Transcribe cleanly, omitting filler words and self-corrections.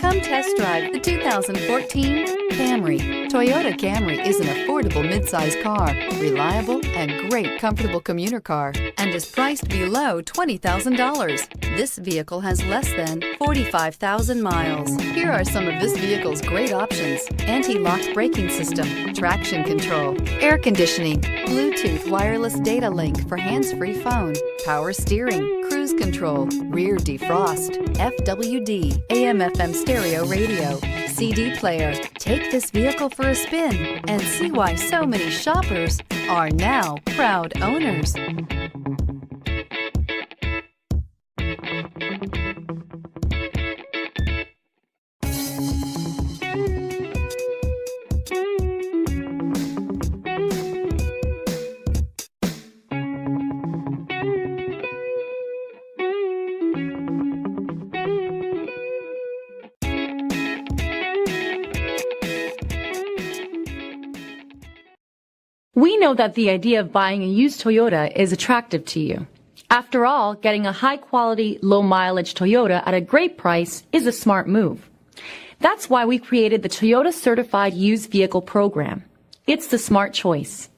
Come test drive the 2014 Camry. Toyota Camry is an affordable midsize car, reliable and great comfortable commuter car, and is priced below $20,000. This vehicle has less than 45,000 miles. Here are some of this vehicle's great options: anti-lock braking system, traction control, air conditioning, Bluetooth wireless data link for hands-free phone, power steering, cruise control, rear defrost, FWD, AM/FM stereo radio, CD player. Take this vehicle for a spin and see why so many shoppers are now proud owners. We know that the idea of buying a used Toyota is attractive to you. After all, getting a high-quality, low-mileage Toyota at a great price is a smart move. That's why we created the Toyota Certified Used Vehicle Program. It's the smart choice.